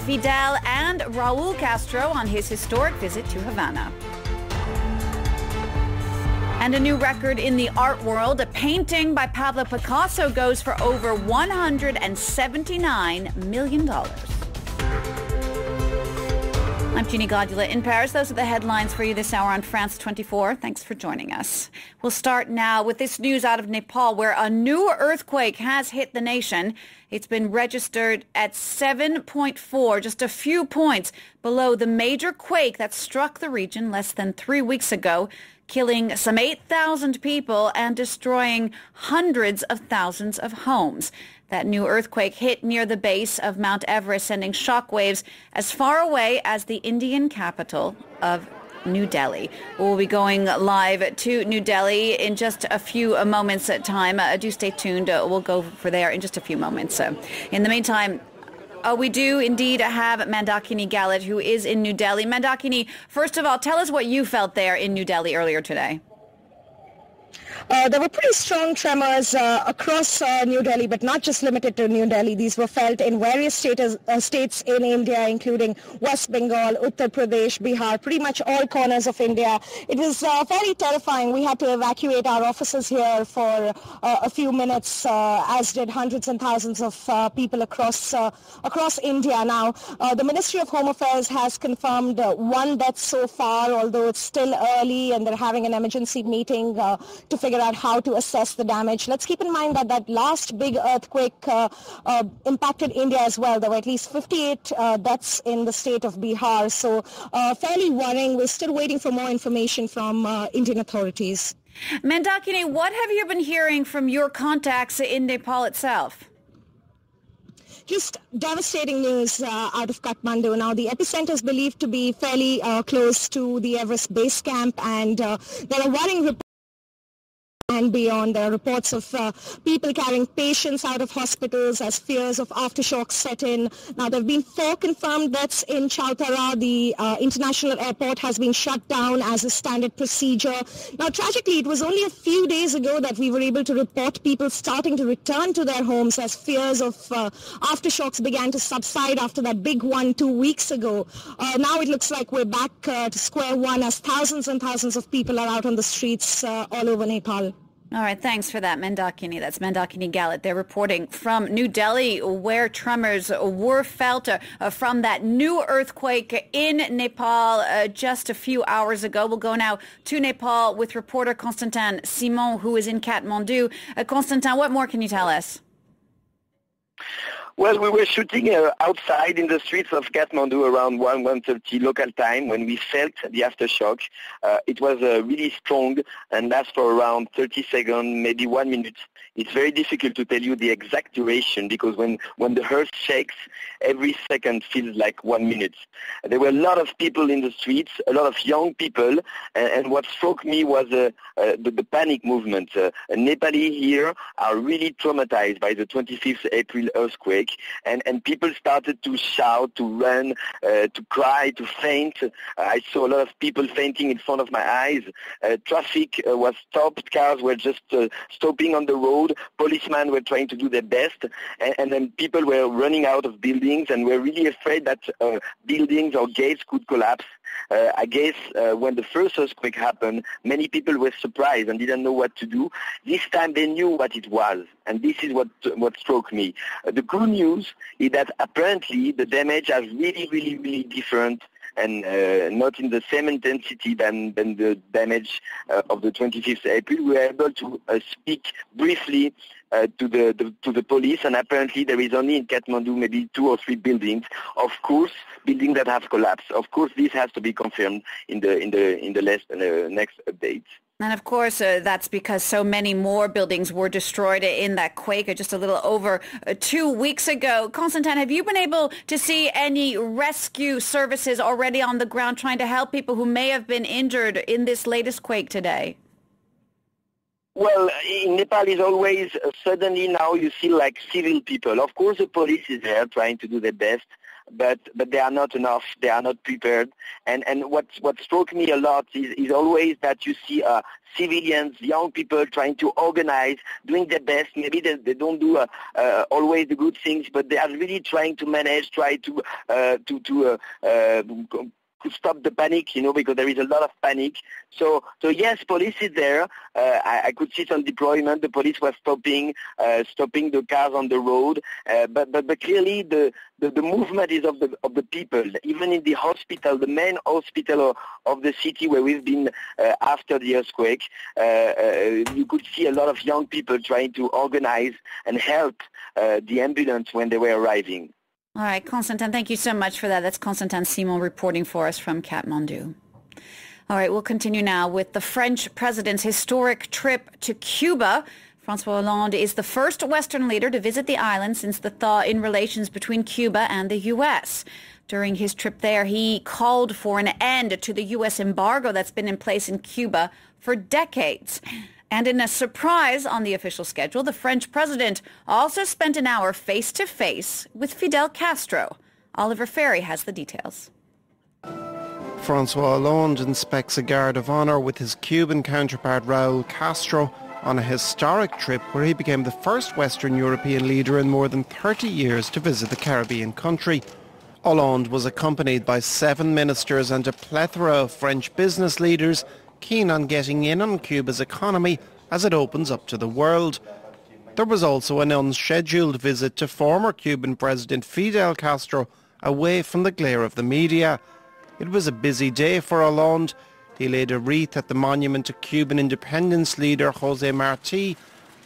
Fidel and Raul Castro on his historic visit to Havana. And a new record in the art world. A painting by Pablo Picasso goes for over $179 million. I'm Jeannie Godula in Paris. Those are the headlines for you this hour on France 24. Thanks for joining us. We'll start now with this news out of Nepal, where a new earthquake has hit the nation. It's been registered at 7.4, just a few points below the major quake that struck the region less than 3 weeks ago, killing some 8,000 people and destroying hundreds of thousands of homes. That new earthquake hit near the base of Mount Everest, sending shockwaves as far away as the Indian capital of New Delhi. We'll be going live to New Delhi in just a few moments at time. Do stay tuned. We'll go for there in just a few moments. In the meantime, we do indeed have Mandakini Galit, who is in New Delhi. Mandakini, first of all, tell us what you felt there in New Delhi earlier today. There were pretty strong tremors across New Delhi, but not just limited to New Delhi. These were felt in various states in India, including West Bengal, Uttar Pradesh, Bihar, pretty much all corners of India. It was fairly terrifying. We had to evacuate our offices here for a few minutes, as did hundreds and thousands of people across India. Now, the Ministry of Home Affairs has confirmed one death so far, although it's still early, and they're having an emergency meeting to figure out how to assess the damage. Let's keep in mind that that last big earthquake impacted India as well. There were at least 58 deaths in the state of Bihar. So fairly worrying. We're still waiting for more information from Indian authorities. Mandakini, what have you been hearing from your contacts in Nepal itself? Just devastating news out of Kathmandu. Now, the epicenter is believed to be fairly close to the Everest base camp, and there are worrying reports and beyond. There are reports of people carrying patients out of hospitals as fears of aftershocks set in. Now, there have been 4 confirmed deaths in Chautara. The international airport has been shut down as a standard procedure. Now, tragically, it was only a few days ago that we were able to report people starting to return to their homes as fears of aftershocks began to subside after that big one 2 weeks ago. Now it looks like we're back to square one as thousands and thousands of people are out on the streets all over Nepal. All right, thanks for that, Mandakini. That's Mandakini Galit. They're reporting from New Delhi, where tremors were felt from that new earthquake in Nepal just a few hours ago. We'll go now to Nepal with reporter Constantin Simon, who is in Kathmandu. Constantin, what more can you tell us? Well, we were shooting outside in the streets of Kathmandu around 1:30 local time when we felt the aftershock. It was really strong and lasted for around 30 seconds, maybe 1 minute. It's very difficult to tell you the exact duration because when the earth shakes, every second feels like 1 minute. There were a lot of people in the streets, a lot of young people, and what struck me was the panic movement. Nepali here are really traumatized by the 25th April earthquake, and people started to shout, to run, to cry, to faint. I saw a lot of people fainting in front of my eyes. Traffic was stopped. Cars were just stopping on the road. Policemen were trying to do their best, and then people were running out of buildings and were really afraid that buildings or gates could collapse. I guess when the first earthquake happened, many people were surprised and didn't know what to do. This time they knew what it was, and this is what struck me. The good news is that apparently the damage is really different and not in the same intensity than the damage of the 25th April. We were able to speak briefly to the police, and apparently there is only in Kathmandu maybe 2 or 3 buildings. Of course, buildings that have collapsed. Of course, this has to be confirmed in the next updates. And of course, that's because so many more buildings were destroyed in that quake just a little over 2 weeks ago. Constantin, have you been able to see any rescue services already on the ground trying to help people who may have been injured in this latest quake today? Well, in Nepal is always suddenly now you see like civil people. Of course, the police is there trying to do their best. but they are not enough. They are not prepared. And what struck me a lot is always that you see civilians, young people trying to organize, doing their best. Maybe they don't do always the good things, but they are really trying to manage, try to stop the panic, because there is a lot of panic. So yes, police is there. I could see some deployment. The police was stopping the cars on the road. But clearly the movement is of the people. Even in the hospital, the main hospital of the city where we've been after the earthquake, you could see a lot of young people trying to organize and help the ambulance when they were arriving. All right, Constantin, thank you so much for that. That's Constantin Simon reporting for us from Kathmandu. All right, we'll continue now with the French president's historic trip to Cuba. François Hollande is the first Western leader to visit the island since the thaw in relations between Cuba and the U.S. During his trip there, he called for an end to the U.S. embargo that's been in place in Cuba for decades. And in a surprise on the official schedule, the French president also spent an hour face-to-face with Fidel Castro. Oliver Ferry has the details. François Hollande inspects a guard of honour with his Cuban counterpart Raúl Castro on a historic trip where he became the first Western European leader in more than 30 years to visit the Caribbean country. Hollande was accompanied by 7 ministers and a plethora of French business leaders keen on getting in on Cuba's economy as it opens up to the world. There was also an unscheduled visit to former Cuban President Fidel Castro away from the glare of the media. It was a busy day for Hollande. He laid a wreath at the monument to Cuban independence leader José Martí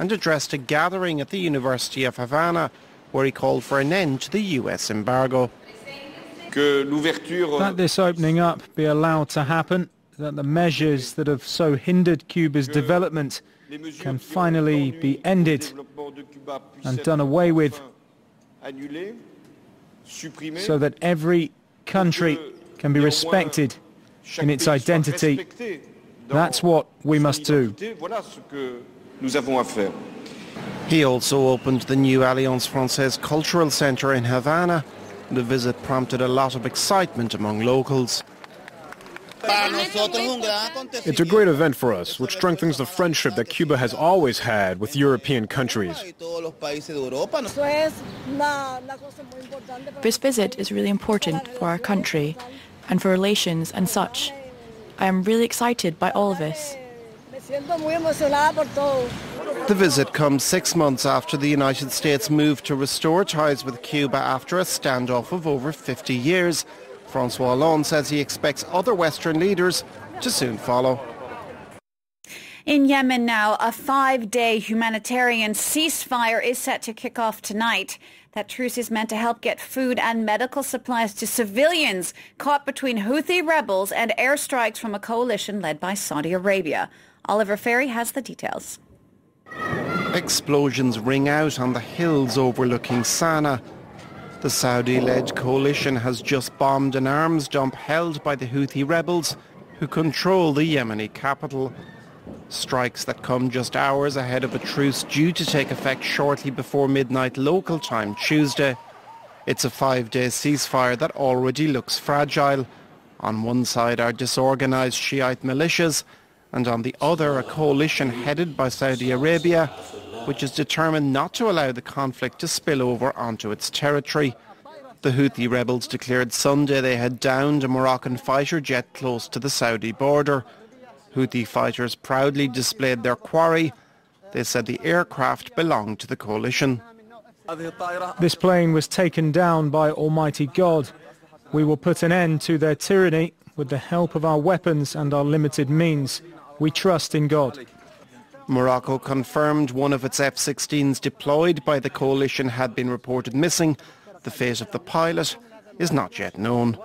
and addressed a gathering at the University of Havana where he called for an end to the US embargo. That this opening up be allowed to happen, that the measures that have so hindered Cuba's development can finally be ended and done away with, so that every country can be respected in its identity. That's what we must do. He also opened the new Alliance Française Cultural Centre in Havana. The visit prompted a lot of excitement among locals. It's a great event for us, which strengthens the friendship that Cuba has always had with European countries. This visit is really important for our country and for relations and such. I am really excited by all of this. The visit comes 6 months after the United States moved to restore ties with Cuba after a standoff of over 50 years. François Hollande says he expects other Western leaders to soon follow. In Yemen now, a 5-day humanitarian ceasefire is set to kick off tonight. That truce is meant to help get food and medical supplies to civilians caught between Houthi rebels and airstrikes from a coalition led by Saudi Arabia. Oliver Ferry has the details. Explosions ring out on the hills overlooking Sana'a. The Saudi-led coalition has just bombed an arms dump held by the Houthi rebels who control the Yemeni capital. Strikes that come just hours ahead of a truce due to take effect shortly before midnight local time Tuesday. It's a 5-day ceasefire that already looks fragile. On one side are disorganized Shiite militias, and on the other a coalition headed by Saudi Arabia, which is determined not to allow the conflict to spill over onto its territory. The Houthi rebels declared Sunday they had downed a Moroccan fighter jet close to the Saudi border. Houthi fighters proudly displayed their quarry. They said the aircraft belonged to the coalition. This plane was taken down by Almighty God. We will put an end to their tyranny with the help of our weapons and our limited means. We trust in God. Morocco confirmed one of its F-16s deployed by the coalition had been reported missing. The fate of the pilot is not yet known.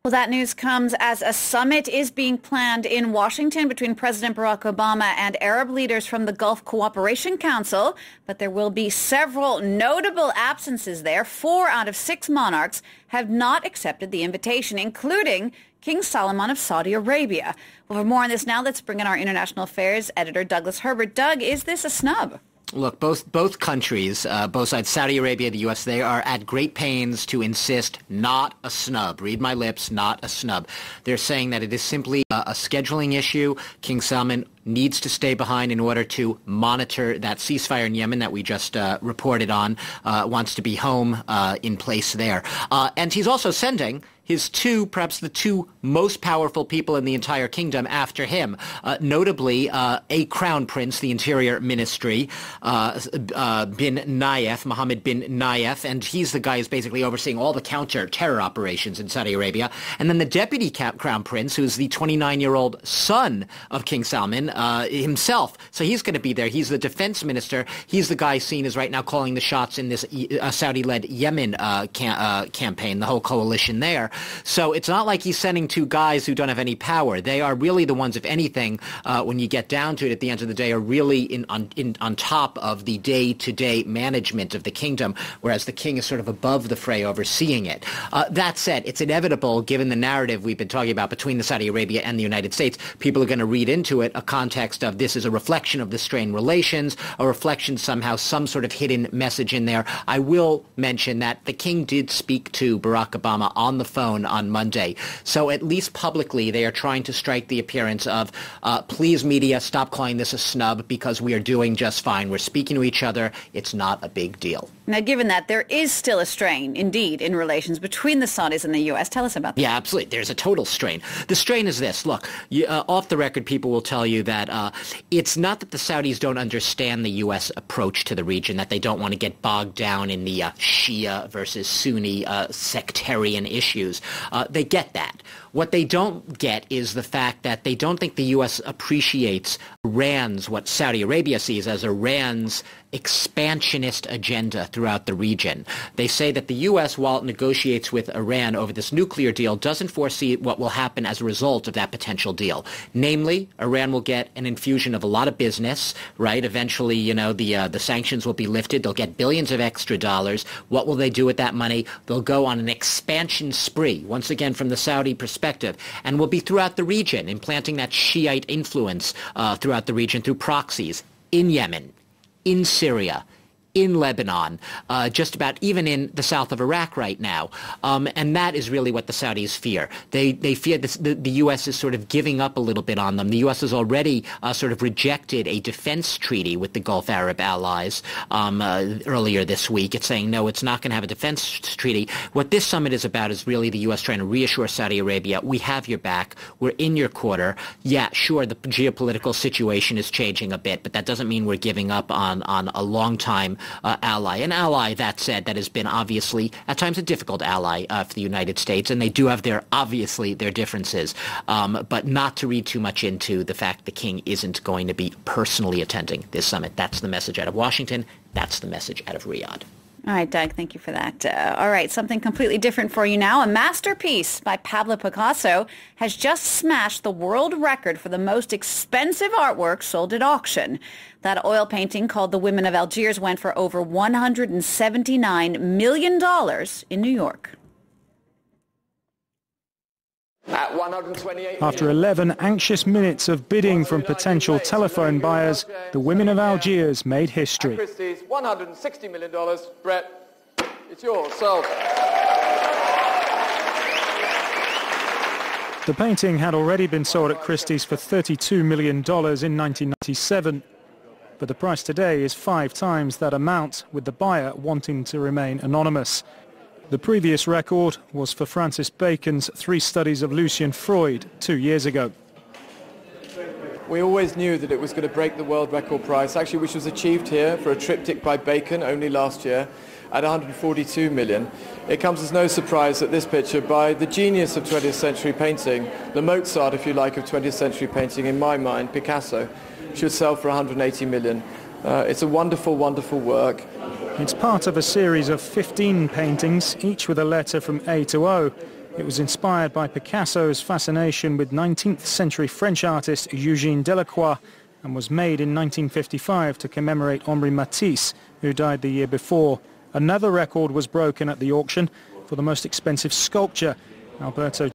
Well, that news comes as a summit is being planned in Washington between President Barack Obama and Arab leaders from the Gulf Cooperation Council. But there will be several notable absences there. 4 out of 6 monarchs have not accepted the invitation, including King Salman of Saudi Arabia. Well, for more on this now, let's bring in our international affairs editor, Douglas Herbert. Doug, is this a snub? Look, both countries, both sides, Saudi Arabia, the U.S., they are at great pains to insist not a snub. Read my lips, not a snub. They're saying that it is simply a scheduling issue. King Salman needs to stay behind in order to monitor that ceasefire in Yemen that we just reported on, wants to be home in place there. And he's also sending his perhaps the two most powerful people in the entire kingdom after him, notably a crown prince, the interior ministry, bin Nayef, Mohammed bin Nayef, and he's the guy who's basically overseeing all the counter-terror operations in Saudi Arabia. And then the deputy crown prince, who's the 29-year-old son of King Salman himself. So he's going to be there. He's the defense minister. He's the guy seen as right now calling the shots in this Saudi-led Yemen campaign, the whole coalition there. So it's not like he's sending two guys who don't have any power. They are really the ones, if anything, when you get down to it at the end of the day, are really on top of the day-to-day management of the kingdom, whereas the king is sort of above the fray overseeing it. That said, it's inevitable, given the narrative we've been talking about between the Saudi Arabia and the United States, people are going to read into it a context of this is a reflection of the strained relations, a reflection somehow, some sort of hidden message in there. I will mention that the king did speak to Barack Obama on the phone on Monday. So at least publicly, they are trying to strike the appearance of, please media, stop calling this a snub because we are doing just fine. We're speaking to each other. It's not a big deal. Now, given that there is still a strain, indeed, in relations between the Saudis and the U.S., tell us about that. Yeah, absolutely. There's a total strain. The strain is this. Look, off the record, people will tell you that it's not that the Saudis don't understand the U.S. approach to the region, that they don't want to get bogged down in the Shia versus Sunni sectarian issues. They get that. What they don't get is the fact that they don't think the U.S. appreciates Iran's, what Saudi Arabia sees as Iran's expansionist agenda throughout the region. They say that the U.S., while it negotiates with Iran over this nuclear deal, doesn't foresee what will happen as a result of that potential deal. Namely, Iran will get an infusion of a lot of business, right? Eventually, you know, the sanctions will be lifted. They'll get billions of extra dollars. What will they do with that money? They'll go on an expansion spree, once again from the Saudi perspective, and will be throughout the region, implanting that Shiite influence throughout the region through proxies in Yemen, in Syria, in Lebanon, just about even in the south of Iraq right now. And that is really what the Saudis fear. They fear this, the U.S. is sort of giving up a little bit on them. The U.S. has already sort of rejected a defense treaty with the Gulf Arab allies earlier this week. It's saying, no, it's not going to have a defense treaty. What this summit is about is really the U.S. trying to reassure Saudi Arabia, we have your back, we're in your quarter. Yeah, sure, the geopolitical situation is changing a bit, but that doesn't mean we're giving up on a long-time ally. An ally, that said, that has been obviously at times a difficult ally for the United States, and they do have obviously their differences, but not to read too much into the fact the king isn't going to be personally attending this summit. That's the message out of Washington. That's the message out of Riyadh. All right, Doug, thank you for that. All right, something completely different for you now. A masterpiece by Pablo Picasso has just smashed the world record for the most expensive artwork sold at auction. That oil painting called The Women of Algiers went for over $179 million in New York. After 11 anxious minutes of bidding from potential telephone buyers, the Women of Algiers made history. Christie's, $160 million. Brett, it's yours. So. The painting had already been sold at Christie's for $32 million in 1997, but the price today is 5 times that amount, with the buyer wanting to remain anonymous. The previous record was for Francis Bacon's 3 Studies of Lucian Freud 2 years ago. We always knew that it was going to break the world record price, actually, which was achieved here for a triptych by Bacon only last year at 142 million. It comes as no surprise that this picture, by the genius of 20th century painting, the Mozart, if you like, of 20th century painting, in my mind, Picasso, should sell for 180 million. It's a wonderful, wonderful work. It's part of a series of 15 paintings, each with a letter from A to O. It was inspired by Picasso's fascination with 19th century French artist Eugène Delacroix and was made in 1955 to commemorate Henri Matisse, who died the year before. Another record was broken at the auction for the most expensive sculpture. Alberto